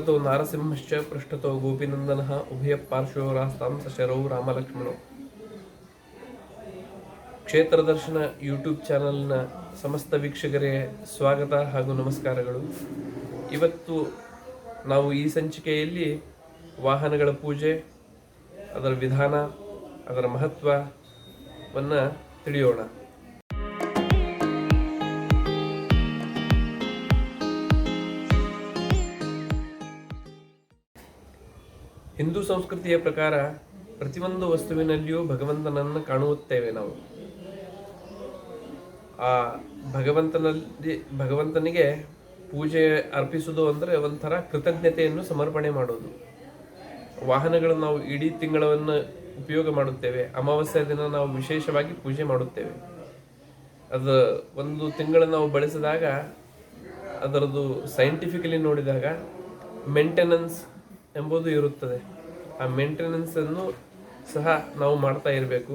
ವಕ್ರತೋ ನಾರಸಿಂಹಶ್ಚ ಪೃಷ್ಠತೋ ಗೋಪಿನಂದನಃ ಉಭಯ ಪಾರ್ಶ್ವರಾಸ್ತಾಂ ಸಶರೌ ರಾಮಲಕ್ಷ್ಮಣೋ. ಕ್ಷೇತ್ರ ದರ್ಶನ ಯೂಟ್ಯೂಬ್ ಚಾನಲ್ನ ಸಮಸ್ತ ವೀಕ್ಷಕರಿಗೆ ಸ್ವಾಗತ ಹಾಗೂ ನಮಸ್ಕಾರಗಳು. ಇವತ್ತು ನಾವು ಈ ಸಂಚಿಕೆಯಲ್ಲಿ ವಾಹನಗಳ ಪೂಜೆ, ಅದರ ವಿಧಾನ, ಅದರ ಮಹತ್ವವನ್ನು ತಿಳಿಯೋಣ. ಹಿಂದೂ ಸಂಸ್ಕೃತಿಯ ಪ್ರಕಾರ ಪ್ರತಿಯೊಂದು ವಸ್ತುವಿನಲ್ಲಿಯೂ ಭಗವಂತನನ್ನು ಕಾಣುತ್ತೇವೆ ನಾವು. ಆ ಭಗವಂತನಿಗೆ ಪೂಜೆ ಅರ್ಪಿಸುವುದು ಅಂದರೆ ಒಂಥರ ಕೃತಜ್ಞತೆಯನ್ನು ಸಮರ್ಪಣೆ ಮಾಡೋದು. ವಾಹನಗಳನ್ನು ನಾವು ಇಡೀ ತಿಂಗಳನ್ನು ಉಪಯೋಗ ಮಾಡುತ್ತೇವೆ. ಅಮಾವಾಸ್ಯ ದಿನ ನಾವು ವಿಶೇಷವಾಗಿ ಪೂಜೆ ಮಾಡುತ್ತೇವೆ. ಅದು ಒಂದು ತಿಂಗಳನ್ನು ನಾವು ಬಳಸಿದಾಗ ಅದರದ್ದು ಸೈಂಟಿಫಿಕಲಿ ನೋಡಿದಾಗ ಮೇಂಟೆನೆನ್ಸ್ ಎಂಬುದು ಇರುತ್ತದೆ. ಆ ಮೇಂಟೆನೆನ್ಸನ್ನು ಸಹ ನಾವು ಮಾಡ್ತಾ ಇರಬೇಕು.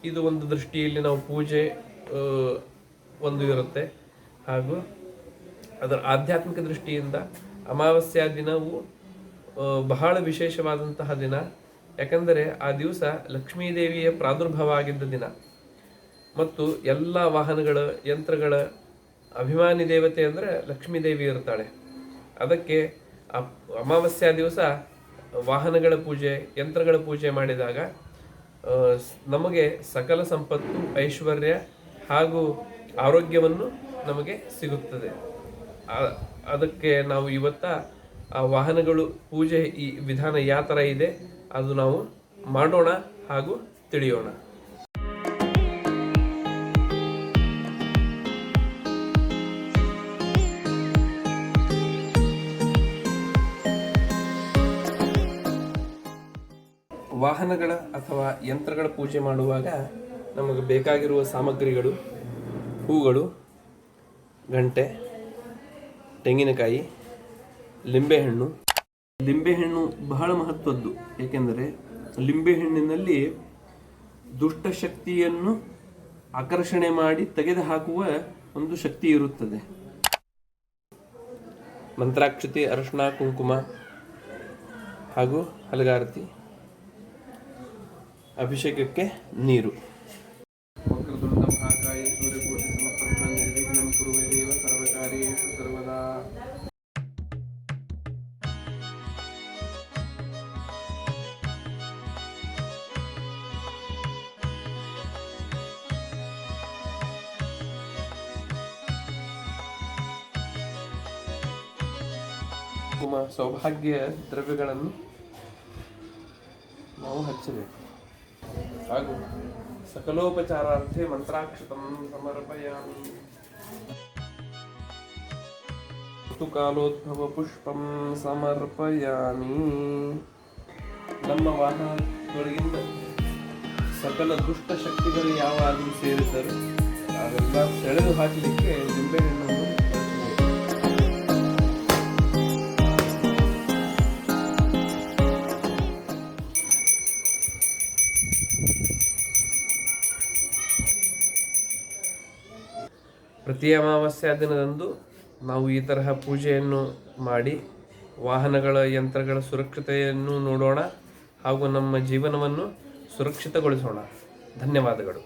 ಇದು ಒಂದು ದೃಷ್ಟಿಯಲ್ಲಿ ನಾವು ಪೂಜೆ ಒಂದು ಇರುತ್ತೆ. ಹಾಗೂ ಅದರ ಆಧ್ಯಾತ್ಮಿಕ ದೃಷ್ಟಿಯಿಂದ ಅಮಾವಾಸ್ಯ ದಿನವು ಬಹಳ ವಿಶೇಷವಾದಂತಹ ದಿನ. ಯಾಕಂದರೆ ಆ ದಿವಸ ಲಕ್ಷ್ಮೀದೇವಿಯ ಪ್ರಾದುರ್ಭಾವ ಆಗಿದ್ದ ದಿನ ಮತ್ತು ಎಲ್ಲ ವಾಹನಗಳ ಯಂತ್ರಗಳ ಅಭಿಮಾನಿ ದೇವತೆ ಅಂದರೆ ಲಕ್ಷ್ಮೀದೇವಿ ಇರ್ತಾಳೆ. ಅದಕ್ಕೆ ಅಮಾವಾಸ್ಯ ದಿವಸ ವಾಹನಗಳ ಪೂಜೆ, ಯಂತ್ರಗಳ ಪೂಜೆ ಮಾಡಿದಾಗ ನಮಗೆ ಸಕಲ ಸಂಪತ್ತು, ಐಶ್ವರ್ಯ ಹಾಗೂ ಆರೋಗ್ಯವನ್ನು ನಮಗೆ ಸಿಗುತ್ತದೆ. ಅದಕ್ಕೆ ನಾವು ಇವತ್ತ ಆ ವಾಹನಗಳು ಪೂಜೆ ಈ ವಿಧಾನ ಯಾವ ಥರ ಇದೆ ಅದು ನಾವು ಮಾಡೋಣ ಹಾಗೂ ತಿಳಿಯೋಣ. ವಾಹನಗಳ ಅಥವಾ ಯಂತ್ರಗಳ ಪೂಜೆ ಮಾಡುವಾಗ ನಮಗೆ ಬೇಕಾಗಿರುವ ಸಾಮಗ್ರಿಗಳು: ಹೂಗಳು, ಗಂಟೆ, ತೆಂಗಿನಕಾಯಿ, ಲಿಂಬೆಹಣ್ಣು. ಲಿಂಬೆಹಣ್ಣು ಬಹಳ ಮಹತ್ವದ್ದು. ಏಕೆಂದರೆ ಲಿಂಬೆಹಣ್ಣಿನಲ್ಲಿ ದುಷ್ಟಶಕ್ತಿಯನ್ನು ಆಕರ್ಷಣೆ ಮಾಡಿ ತೆಗೆದುಹಾಕುವ ಒಂದು ಶಕ್ತಿ ಇರುತ್ತದೆ. ಮಂತ್ರಾಕ್ಷತೆ, ಅರಿಶಿಣ, ಕುಂಕುಮ ಹಾಗೂ ಹಲಗಾರತಿ. ಅಭಿಷೇಕಕ್ಕೆ ನೀರು. ವಕ್ರತುಂಡ ಮಹಾಕಾಯ ಸೂರ್ಯಕೋಟಿ ಸಮಪ್ರಭ ನಿರ್ವಿಘ್ನಂ ಕುರು ದೇವ ಸರ್ವಕಾರ್ಯೇಷು ಸರ್ವದಾ. ಕುಂಕುಮ ಸೌಭಾಗ್ಯ ದ್ರವ್ಯಗಳನ್ನು ನಾವು ಹಚ್ಚಬೇಕು. ಹಾಗೂ ಸಕಲೋಪಚಾರಾರ್ಥೆ ಮಂತ್ರಾಕ್ಷತಂ ಸಮರ್ಪಯಾಮಿ. ಋತುಕಾಲೋದ್ಭವ ಪುಷ್ಪಂ ಸಮರ್ಪಯಾಮಿ. ನಮ್ಮ ವಾಹನದೊಳಗಿಂದ ಸಕಲ ದುಷ್ಟ ಶಕ್ತಿಗಳು ಯಾವಾಗಲೂ ಸೇರಿದ್ದರು ಅವೆಲ್ಲ ಸೆಳೆದು ಹಾಕಲಿಕ್ಕೆ ಲಿಂಬೆಹಣ್ಣನ್ನು ಪ್ರತಿ ಅಮಾವಾಸ್ಯ ದಿನದಂದು ನಾವು ಈ ತರಹ ಪೂಜೆಯನ್ನು ಮಾಡಿ ವಾಹನಗಳ ಯಂತ್ರಗಳ ಸುರಕ್ಷತೆಯನ್ನು ನೋಡೋಣ ಹಾಗೂ ನಮ್ಮ ಜೀವನವನ್ನು ಸುರಕ್ಷಿತಗೊಳಿಸೋಣ. ಧನ್ಯವಾದಗಳು.